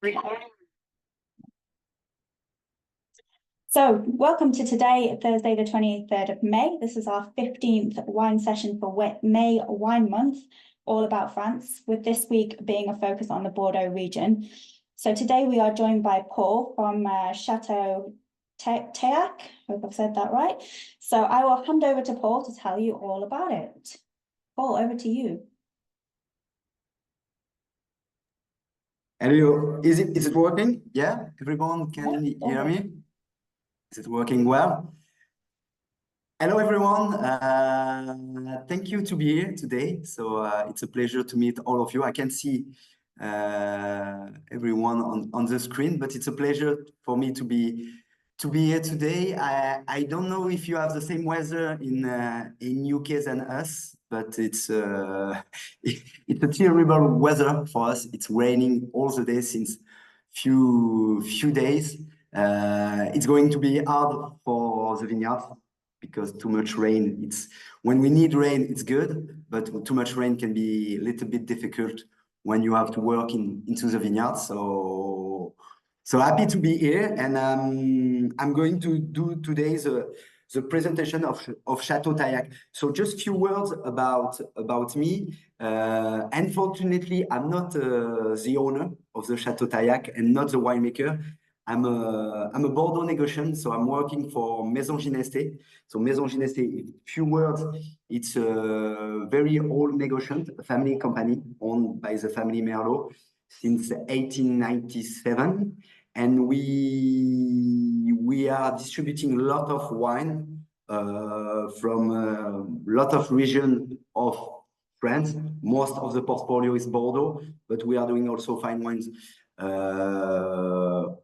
So welcome to today, Thursday, the 23rd of May. This is our 15th wine session for May Wine Month, all about France, with this week being a focus on the Bordeaux region. So today we are joined by Paul from Château Tayac. I hope I've said that right. So I will hand over to Paul to tell you all about it. Paul, over to you. Hello, is it working? Yeah, everyone can hear me? Is it working well? Hello, everyone. Thank you to be here today. So it's a pleasure to meet all of you. I can see everyone on the screen, but it's a pleasure for me to be here today. I don't know if you have the same weather in UK than us, but it's it's a terrible weather for us. It's raining all the day since few days. It's going to be hard for the vineyards because too much rain. It's when we need rain, it's good, but too much rain can be a little bit difficult when you have to work into the vineyard. So happy to be here, and I'm going to do today the presentation of Château Tayac. So just few words about me. Unfortunately, I'm not the owner of the Château Tayac and not the winemaker. I'm a Bordeaux negociant, so I'm working for Maison Ginesté. So Maison Ginesté, few words, it's a very old negociant, a family company owned by the family Merlot since 1897. And we are distributing a lot of wine from a lot of regions of France. Most of the portfolio is Bordeaux, but we are doing also fine wines all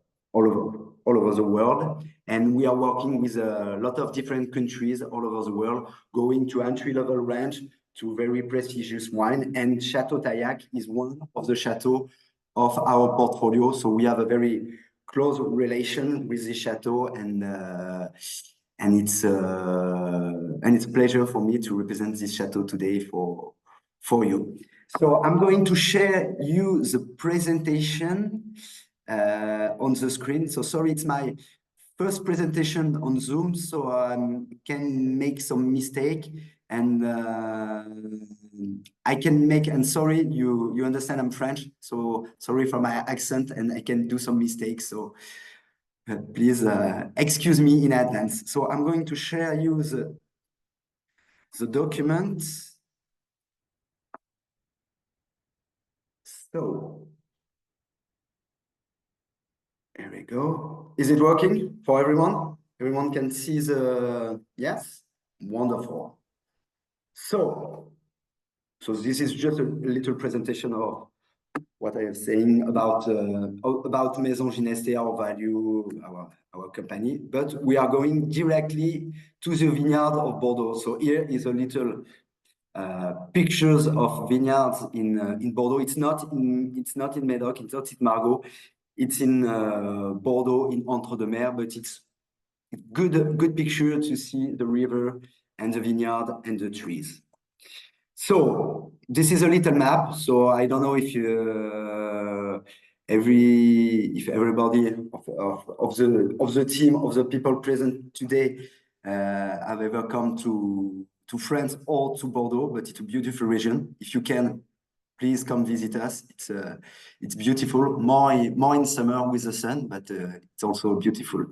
over the world. And we are working with a lot of different countries all over the world, going to entry-level range to very prestigious wine. And Château Tayac is one of the chateaux of our portfolio. So we have a very close relation with the chateau, and it's a pleasure for me to represent this chateau today for you. So I'm going to share you the presentation on the screen. So sorry, it's my first presentation on Zoom, so I can make some mistake, and I can make, and sorry, you understand I'm French, so sorry for my accent, and I can do some mistakes, so please excuse me in advance. So I'm going to share you the document. So there we go. Is it working for everyone? Everyone can see the, yes? Wonderful. So this is just a little presentation of what I am saying about Maison Ginesté, our value, our company, but we are going directly to the vineyard of Bordeaux. So here is a little pictures of vineyards in Bordeaux. It's not in Médoc, it's not in Margaux. It's in Bordeaux, in Entre-deux-Mers, but it's good picture to see the river and the vineyard and the trees. So this is a little map. So I don't know if everybody of the team, of the people present today have ever come to France or to Bordeaux, but it's a beautiful region. If you can, please come visit us. It's beautiful, more in summer with the sun, but it's also a beautiful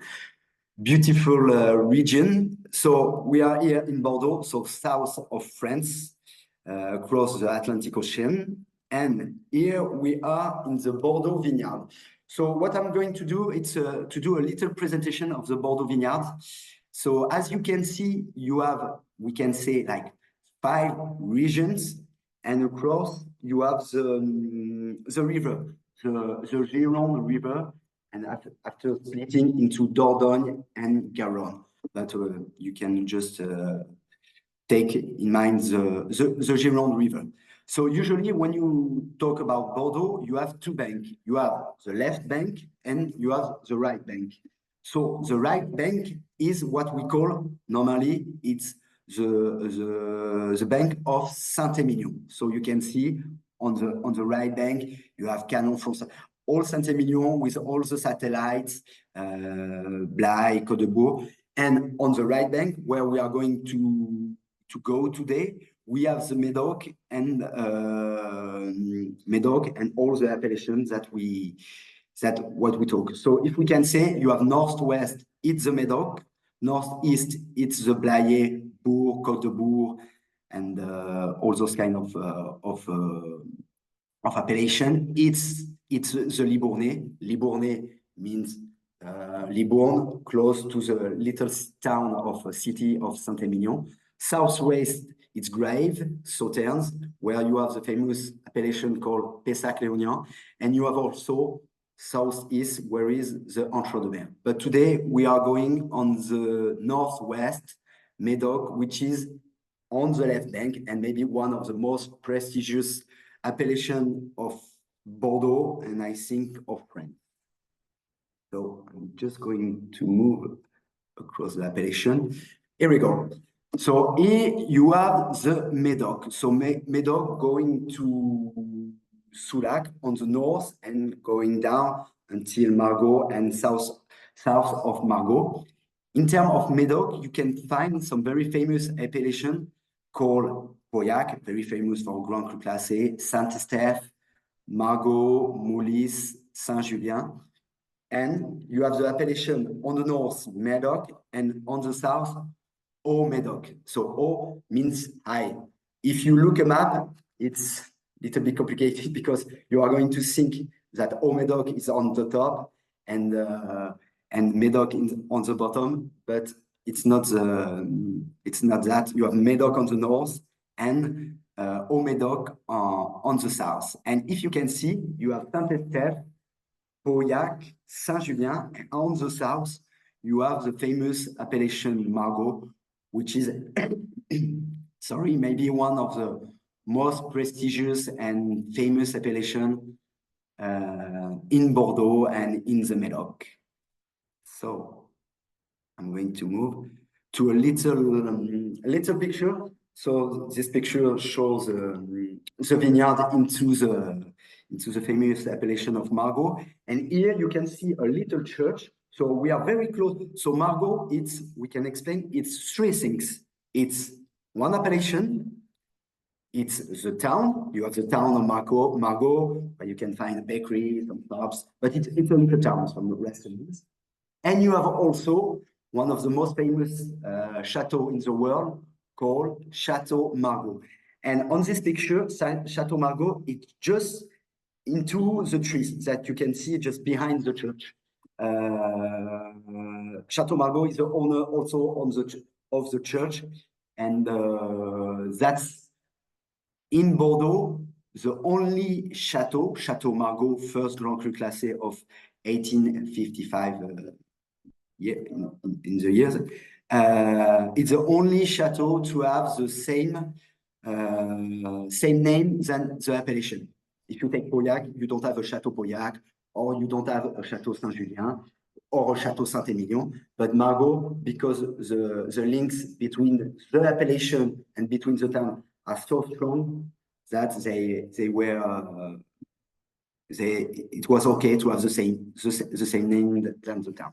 region. So we are here in Bordeaux, so south of France, across the Atlantic Ocean. And here we are in the Bordeaux vineyard. So what I'm going to do, it's to do a little presentation of the Bordeaux vineyard. So as you can see, you have, we can say, like 5 regions, and across you have the river, the Gironde River, and after splitting into Dordogne and Garonne. But you can just take in mind the Gironde River. So usually when you talk about Bordeaux, you have 2 banks. You have the left bank and you have the right bank. So the right bank is what we call, normally, it's the bank of Saint-Émilion. So you can see on the right bank, you have Canon, France. all Saint-Emilion with all the satellites, Blaye, Côte de Bourg. And on the right bank, where we are going to go today, we have the Médoc and all the appellations that what we talk. So if we can say you have northwest, it's the Médoc, northeast, it's the Blaye, Bourg, Côte de Bourg, and all those kind of appellation. It's the Libournais. Libournais means Libourne, close to the little town of city of Saint-Emilion. Southwest, it's Grave, Sauternes, where you have the famous appellation called Pessac-Léognan, and you have also southeast, where is the Entre-deux-Mers. But today we are going on the northwest, Médoc, which is on the left bank and maybe one of the most prestigious appellation of Bordeaux and I think of France. So I'm just going to move across the appellation. Here we go. So here you have the Médoc. So Médoc going to Soulac on the north and going down until Margaux and south of Margaux. In terms of Médoc, you can find some very famous appellation called Tayac, very famous for Grand Cru Classé, Saint-Estèphe, Margaux, Moulis, Saint-Julien. And you have the appellation on the north, Médoc, and on the south, Haut Médoc. So Haut means high. If you look a map, it's a little bit complicated because you are going to think that Haut Médoc is on the top and Médoc is on the bottom, but it's not that. You have Médoc on the north and Haut Médoc on the south. And if you can see, you have Saint-Estèphe, Pauillac, Saint-Julien, and on the south, you have the famous appellation Margaux, which is, sorry, maybe one of the most prestigious and famous appellation in Bordeaux and in the Médoc. So I'm going to move to a little picture. So this picture shows the vineyard into the famous appellation of Margaux. And here you can see a little church. So we are very close. So Margaux, we can explain, it's three things. It's one appellation. It's the town. You have the town of Margaux, where you can find a bakery, some pubs, but it's a little town from the restaurants. And you have also one of the most famous chateaux in the world called Château Margaux. And on this picture, Château Margaux, it's just into the trees that you can see just behind the church. Château Margaux is the owner also of the church, and that's in Bordeaux, the only Château Margaux, first Grand Cru Classé of 1855 in the years. It's the only chateau to have the same name than the appellation. If you take Pauillac, you don't have a Château Pauillac, or you don't have a Château Saint-Julien, or a Château Saint-Emilion. But Margaux, because the links between the appellation and between the town are so strong that it was okay to have the same name than the town.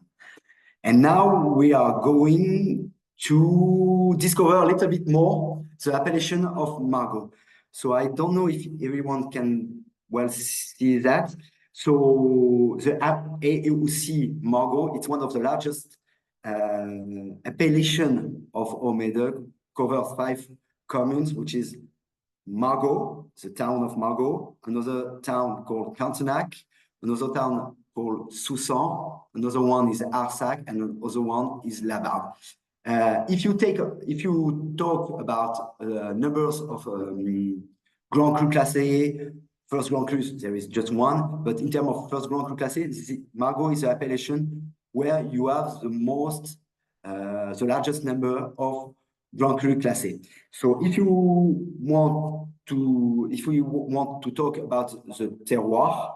And now we are going to discover a little bit more the appellation of Margaux. So I don't know if everyone can well see that. So the AOC Margaux, it's one of the largest appellation of Haut Médoc, covers 5 communes, which is Margaux, the town of Margaux, another town called Cantenac, another town called Soussan, another one is Arsac, and another one is Labarde. If you talk about numbers of Grand Cru Classé, first Grand Cru, there is just one, but in terms of first Grand Cru Classé, Margaux is the appellation where you have the largest number of Grand Cru Classé. So if you want to talk about the terroir,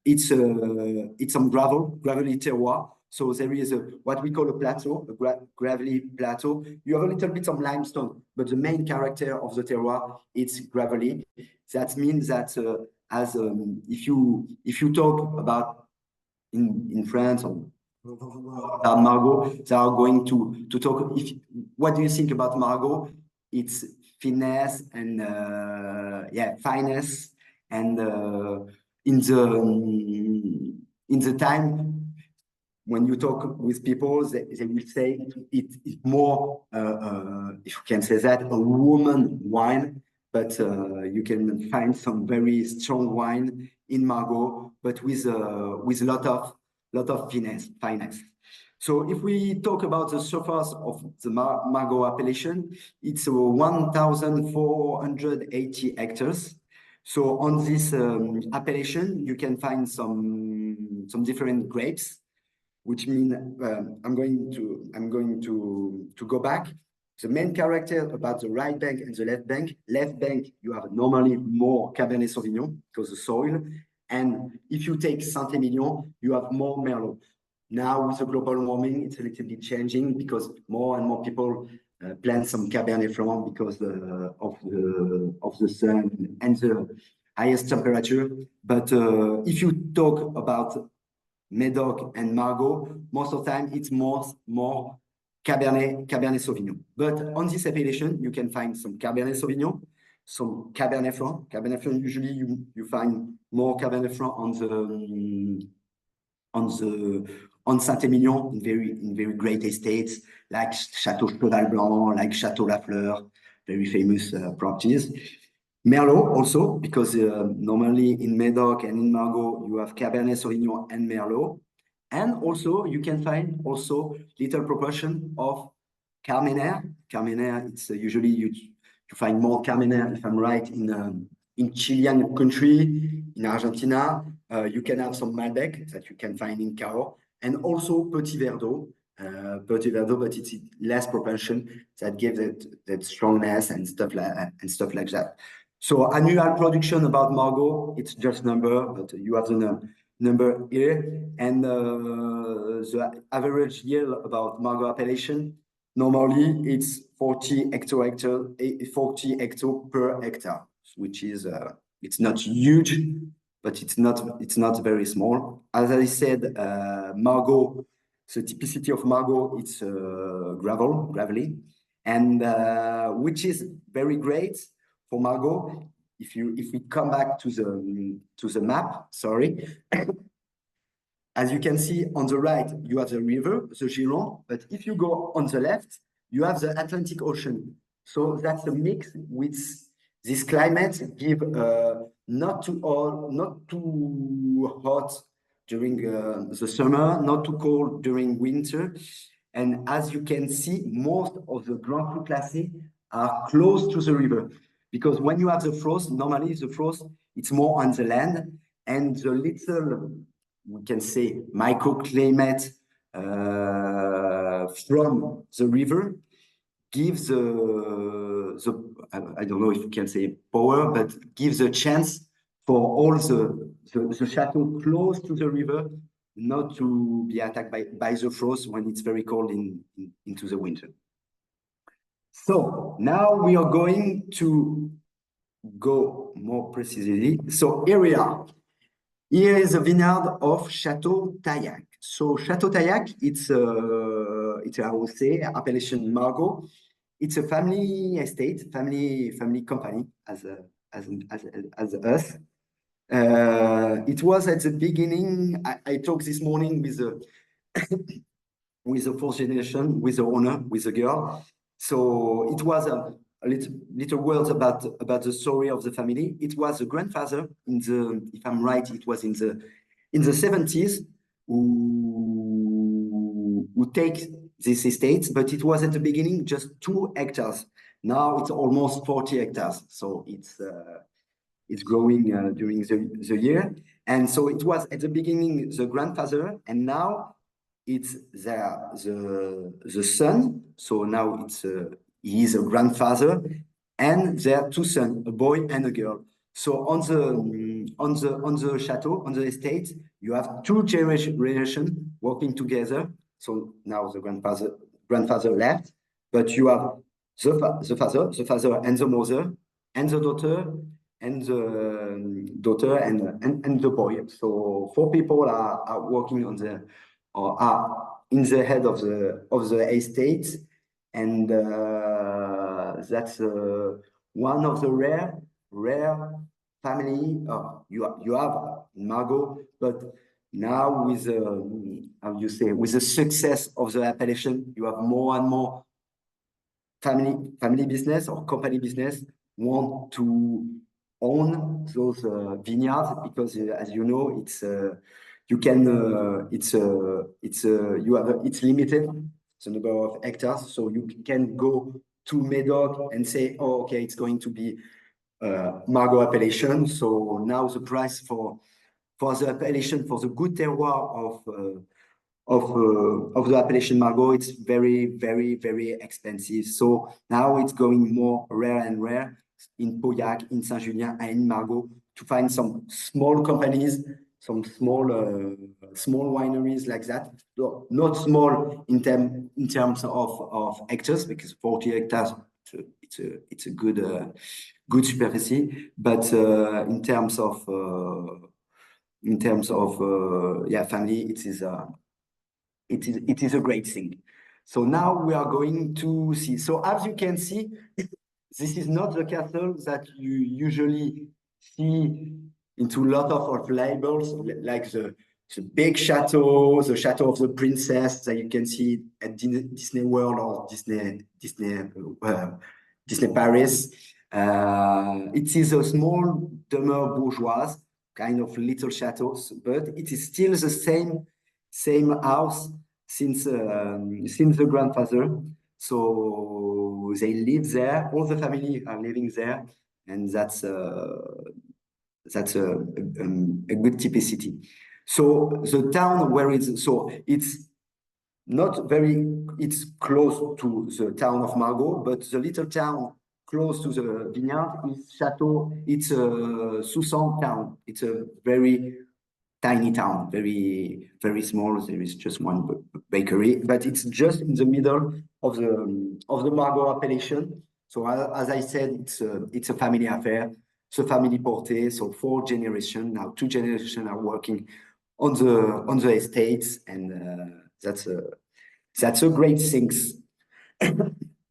it's some gravelly terroir. So there is what we call a plateau, a gravelly plateau. You have a little bit of limestone, but the main character of the terroir, it's gravelly. That means that as if you talk about in France or Margot, they are going to talk. What do you think about Margot? It's finesse and yeah, finesse, and in the time when you talk with people, they will say it's more, if you can say that, a woman wine, but you can find some very strong wine in Margot, but with a lot of finesse. So if we talk about the surface of the Margot appellation, it's 1,480 hectares. So on this appellation, you can find some different grapes, which mean I'm going to go back. The main character about the right bank and the left bank. Left bank, you have normally more Cabernet Sauvignon because the soil. And if you take Saint-Emilion, you have more Merlot. Now with the global warming, it's a little bit changing because more and more people plant some Cabernet Franc because of the sun and the highest temperature. But if you talk about Médoc and Margot, most of the time it's more Cabernet Sauvignon. But on this appellation, you can find some Cabernet Sauvignon, some Cabernet Franc. Cabernet Franc, usually you find more Cabernet Franc on Saint-Emilion in very great estates like Château Cheval Blanc, like Château Lafleur, very famous properties. Merlot also, because normally in Médoc and in Margot, you have Cabernet Sauvignon and Merlot. And also you can find also little proportion of Carmenère. Carmenère, it's usually you find more Carmenère, if I'm right, in Chilean country, in Argentina. You can have some Malbec that you can find in Cahors, and also Petit Verdot. Petit Verdot, but it's less proportion that gives that strongness and stuff like that. So annual production about Margot, it's just number, but you have the number here. And the average yield about Margot appellation, normally it's 40 hectare per hectare, which is it's not huge, but it's not very small. As I said, Margot, the typicity of Margot, it's gravelly, and which is very great for Margot. If we come back to the map, sorry. As you can see on the right, you have the river, the Gironde, but if you go on the left, you have the Atlantic Ocean. So that's a mix with this climate give not too hot during the summer, not too cold during winter. And as you can see, most of the Grand Cru Classé are close to the river. Because when you have the frost, normally the frost, it's more on the land, and the little, we can say, microclimate from the river gives I don't know if you can say power, but gives a chance for all the chateau close to the river not to be attacked by the frost when it's very cold into the winter. So now we are going to go more precisely. So here we are. Here is the vineyard of Château Tayac. So Château Tayac, it's I would say appellation Margot. It's a family estate, family company as us. It was at the beginning. I talked this morning with the fourth generation, with the owner, with the girl. So it was a little words about the story of the family. It was a grandfather if I'm right, it was in the 70s who take this estate, but it was at the beginning just 2 hectares. Now it's almost 40 hectares. So it's growing during the year. And so it was at the beginning the grandfather, and now it's the son. So now he is a grandfather, and their 2 sons, a boy and a girl. So on the chateau, on the estate, you have 2 generations working together. So now the grandfather left, but you have the father and the mother and the daughter and the daughter and the boy. So 4 people are working on the or are in the head of the estate, and that's one of the rare family you have in Margot, but now with how you say, with the success of the appellation, you have more and more family business or company business want to own those vineyards, because as you know, it's you can it's limited, the number of hectares, so you can go to Medoc and say, oh, okay, it's going to be Margot appellation. So now the price for the appellation, for the good terroir of the appellation Margot, it's very expensive. So now it's going more rare and rare in Pauillac, in Saint-Julien, and in Margot, to find some small companies, some small wineries like that. So not small in terms of hectares, because 40 hectares it's a good superficie, but in terms of family, it is a great thing. So now we are going to see. So as you can see, this is not the castle that you usually see into a lot of labels, like the big chateau, the chateau of the princess that you can see at Disney World or Disney Paris. It is a small demeure bourgeoise, kind of little chateaus, but it is still the same house since the grandfather. So they live there, all the family are living there, and that's a good typicity. So the town where it's not very, it's close to the town of Margot, but the little town close to the vineyard is Château. It's a Soussan town. It's a very tiny town, very small. There is just one bakery, but it's just in the middle of the Margot appellation. So as I said, it's a family affair. It's a family porté. So 4 generations now, 2 generations are working on the estates, and that's a great thing.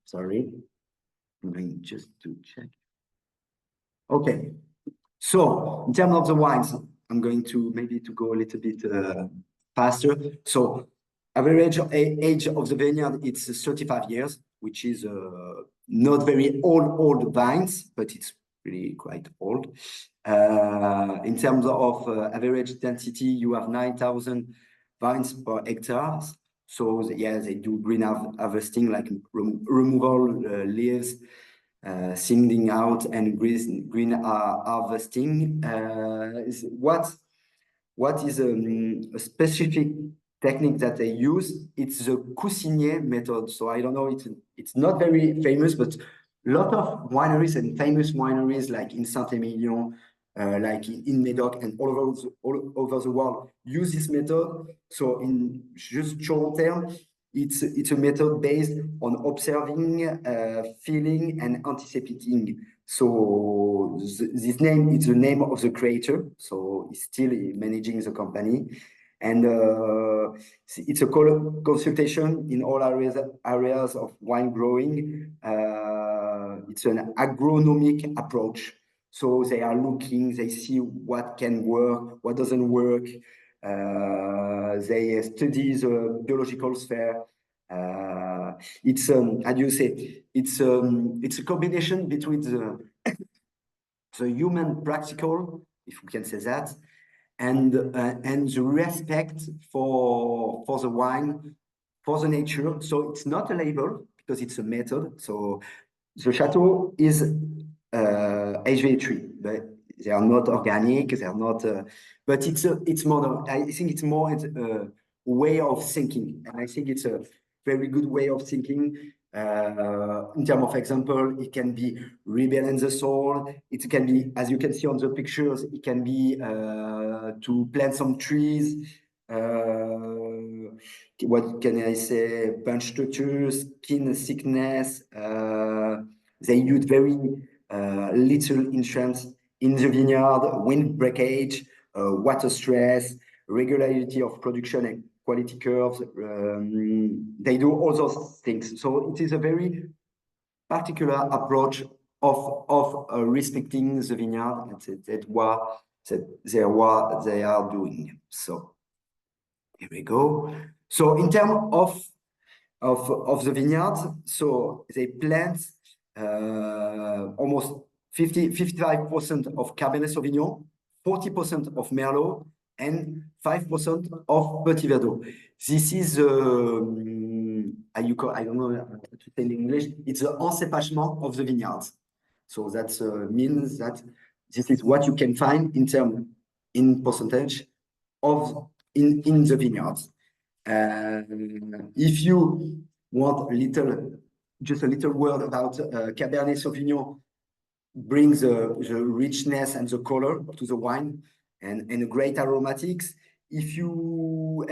Sorry, I'm going just to check. Okay, so in terms of the wines, I'm going to maybe to go a little bit faster. So average age of the vineyard, it's 35 years, which is not very old vines, but it's really quite old. In terms of average density, you have 9,000 vines per hectare. So yeah, they do green harvesting, like removal leaves, singing out, and green harvesting. What is a specific technique that they use? It's the Coussinier method. So I don't know, it's not very famous, but a lot of wineries and famous wineries like in Saint-Emilion, like in Medoc and all over the world use this method. So in just short term, it's a method based on observing, feeling, and anticipating. So this name is the name of the creator. So he's still managing the company, and it's a consultation in all areas of wine growing. It's an agronomic approach. So they are looking, they see what can work, what doesn't work. They study the biological sphere. It's how do you say? It's a combination between the human practical, if we can say that, and the respect for the wine, for the nature. So it's not a label because it's a method. So the chateau is HVA3, but they are not organic. They are not, but it's more. I think it's more a way of thinking, and I think it's a very good way of thinking. In terms of example, it can be rebalance the soil. It can be, as you can see on the pictures, it can be to plant some trees. What can I say? Bunch structures, skin thickness. They use very little insurance in the vineyard, wind breakage, water stress, regularity of production and quality curves. They do all those things. So it is a very particular approach of respecting the vineyard. That's what they are doing. So here we go. So in terms of the vineyard, so they plant almost 55% of Cabernet Sauvignon, 40% of Merlot, and 5% of Petit Verdot. This is I don't know how to say in English. It's the encépagement of the vineyards. So that means that this is what you can find in percentage of in the vineyards. If you want just a little word about Cabernet Sauvignon, brings the richness and the color to the wine and great aromatics. If you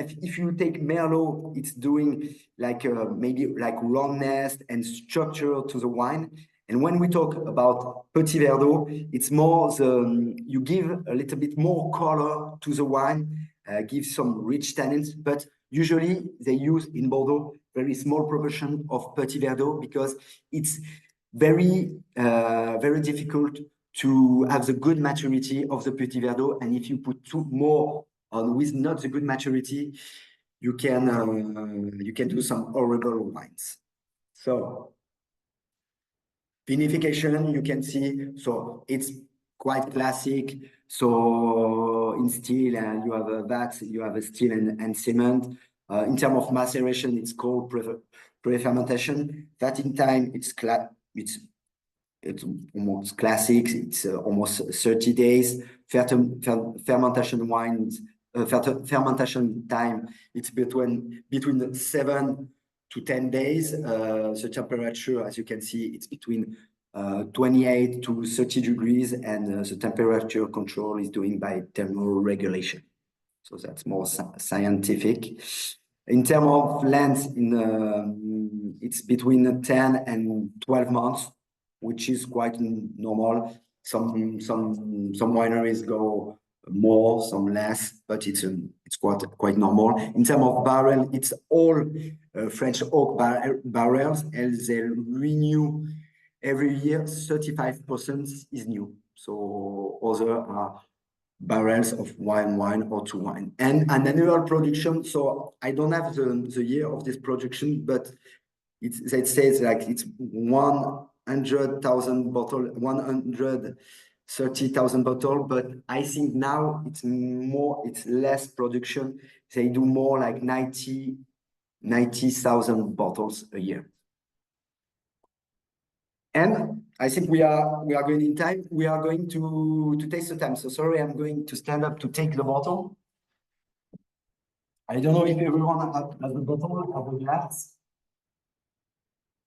take Merlot, it's doing like maybe like roundness and structure to the wine. And when we talk about Petit Verdot, it's more you give a little bit more color to the wine, give some rich tannins, but usually they use in Bordeaux very small proportion of Petit Verdot because it's very difficult to have the good maturity of the Petit Verdot. And if you put too more on with not the good maturity, you can do some horrible wines. So vinification, you can see, so it's quite classic. So in steel, you have a vat, you have a steel and cement. In terms of maceration, it's called pre-fermentation. That in time, it's almost classic. It's almost 30 days. Fermentation wines, fermentation time, it's between 7 to 10 days. The temperature, as you can see, it's between 28 to 30 degrees, and the temperature control is doing by thermoregulation. So that's more scientific. In terms of length, it's between 10 and 12 months, which is quite normal. Some wineries go more, some less, but it's quite normal. In terms of barrel, it's all French oak barrels, and they renew every year. 35% is new. So other are barrels of wine or to wine, and an annual production. So I don't have the year of this production, but it says like it's 100,000 bottle, 130,000 bottle, but I think now it's less production. They do more like 90,000 bottles a year. And I think we are going in time. We are going to taste the time. So sorry, I'm going to stand up to take the bottle. I don't know if everyone has the bottle of the glass.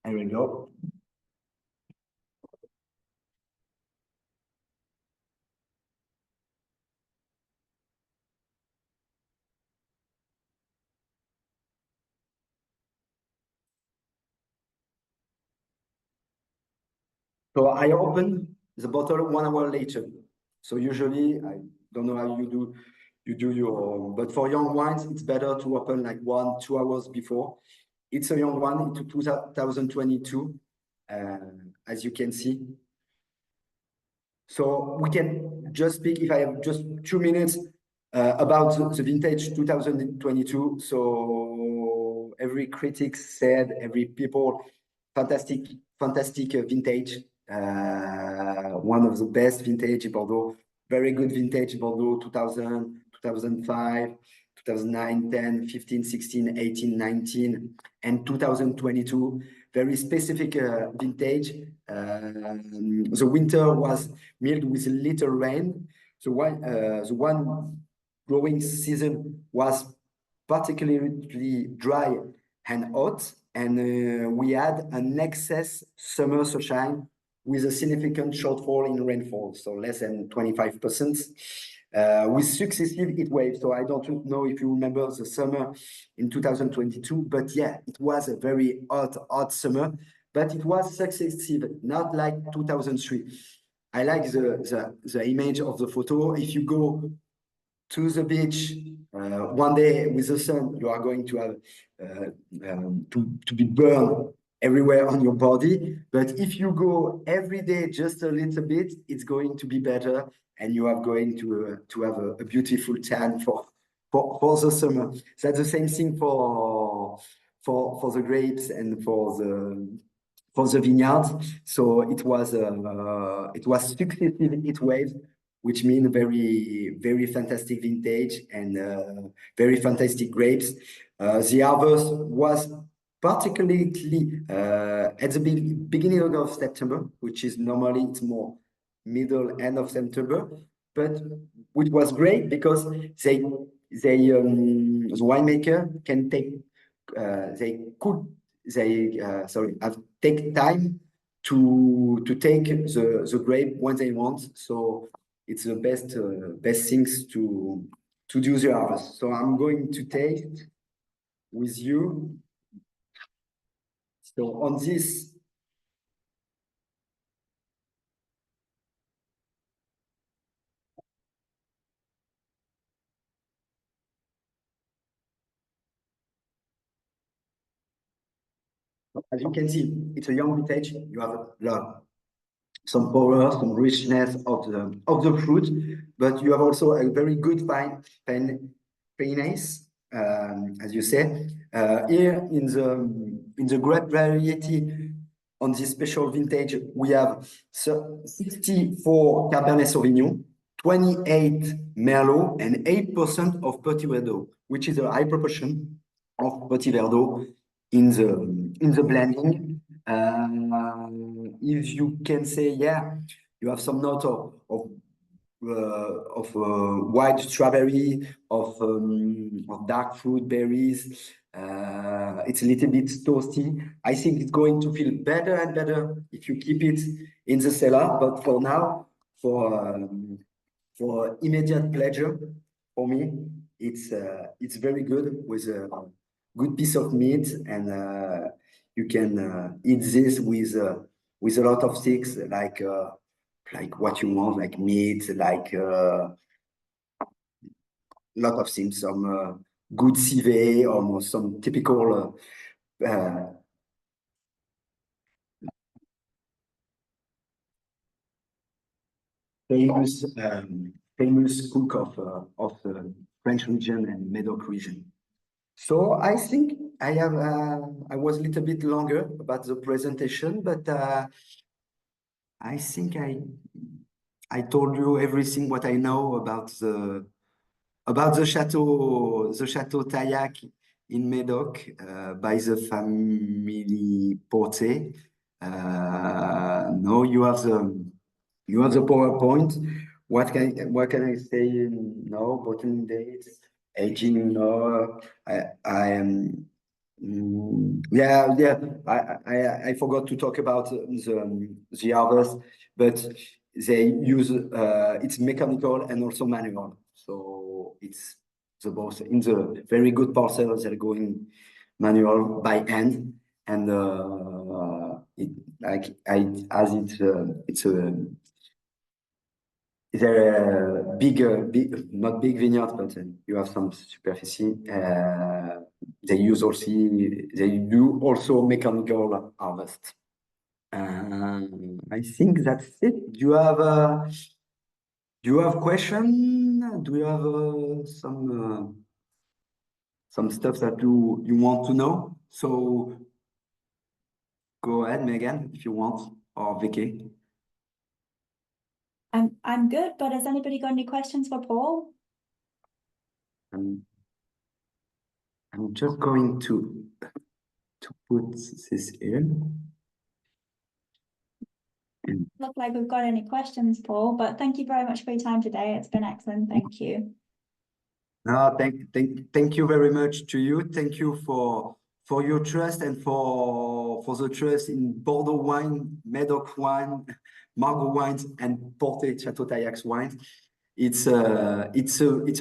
There we go. So I open the bottle 1 hour later. So usually, I don't know how you do your, but for young wines, it's better to open like 1-2 hours before. It's a young one into 2022, as you can see. So we can just speak, if I have just 2 minutes, about the vintage 2022. So every critic said, every people, fantastic vintage. One of the best vintage Bordeaux, very good vintage Bordeaux, 2000, 2005, 2009, 10, 15, 16, 18, 19, and 2022. Very specific vintage. The winter was mild with little rain. The one growing season was particularly dry and hot, and we had an excess summer sunshine with a significant shortfall in rainfall, so less than 25%, with successive heat waves. So I don't know if you remember the summer in 2022, but yeah, it was a very hot summer, but it was successive, not like 2003. I like the image of the photo. If you go to the beach one day with the sun, you are going to have to be burned everywhere on your body. But if you go every day just a little bit, it's going to be better, and you are going to have a beautiful tan for the summer. That's the same thing for the grapes and for the vineyards. So it was successive heat waves, which mean very fantastic vintage and very fantastic grapes. The harvest was particularly at the beginning of September, which is normally it's more middle end of September, but which was great because the winemaker can take have take time to take the grape when they want. So it's the best things to do the harvest. So I'm going to taste with you. So on this, as you can see, it's a young vintage. You have some power, some richness of the fruit, but you have also a very good finesse, as you say. Here in the grape variety on this special vintage, we have 64 Cabernet Sauvignon, 28 Merlot, and 8% of Petit Verdot, which is a high proportion of Petit Verdot in the blending. If you can say, yeah, you have some note of white strawberry, of dark fruit berries. It's a little bit toasty. I think it's going to feel better and better if you keep it in the cellar. But for now, for immediate pleasure, for me, it's very good with a good piece of meat, and you can eat this with a lot of things like what you want, like meat, like lot of things, some good civet or some typical famous cook of the French region and Medoc region. So I think I was a little bit longer about the presentation, but I think I told you everything what I know about the Château Tayac in Medoc by the family Porte. Now you have the PowerPoint. What can I say now? Bottling dates, aging. No, I am. Yeah. I forgot to talk about the harvest, but they use it's mechanical and also manual. So it's the both in the very good parcels they're going manual by hand, and it like I as it's a big not big vineyard, but you have some superficie. They do also mechanical harvest. I think that's it. Do you have question? Do you have some stuff that you want to know? So go ahead, Megan, if you want, or Vicky. I'm good, but has anybody got any questions for Paul? I'm just going to put this in. Look like we've got any questions, Paul, but thank you very much for your time today. It's been excellent. Thank you. No, thank you very much to you. Thank you for your trust and for the trust in Bordeaux wine, Medoc wine, Margaux wines, and Porte Château Tayac wines. It's a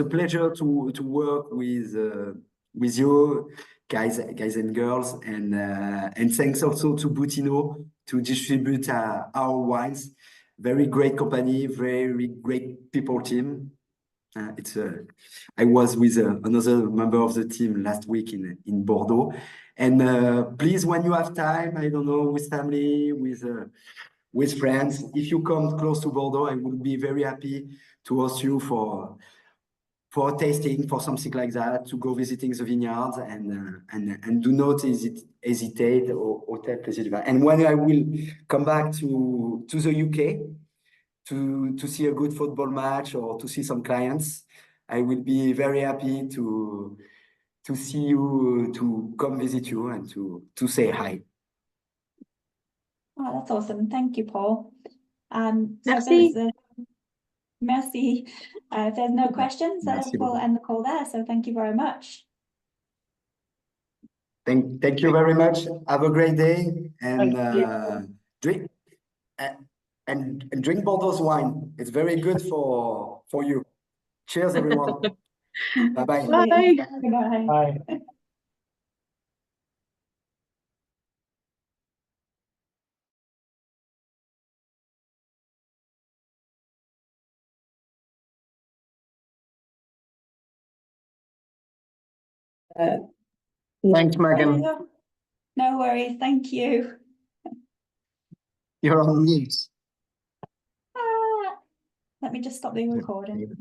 pleasure to work with you guys and girls, and thanks also to Boutino to distribute our wines. very great company, very great people team. I was with another member of the team last week in Bordeaux. And please, when you have time, I don't know, with family, with friends, if you come close to Bordeaux, I would be very happy to host you for tasting, for something like that, to go visiting the vineyards, and do not hesitate or Hotel Plaisir du Vin. And when I will come back to the UK to see a good football match or to see some clients, I will be very happy to see you, to come visit you, and to say hi. Oh, that's awesome. Thank you, Paul. Merci. Merci. If there's no questions, Merci we'll beaucoup. end the call there. So thank you very much. Thank you very much. Have a great day, and drink and drink Bordeaux wine. It's very good for you. Cheers, everyone. Bye-bye. Bye. Bye. Bye. Thanks, Megan. No worries. Thank you. You're on mute. Let me just stop the recording.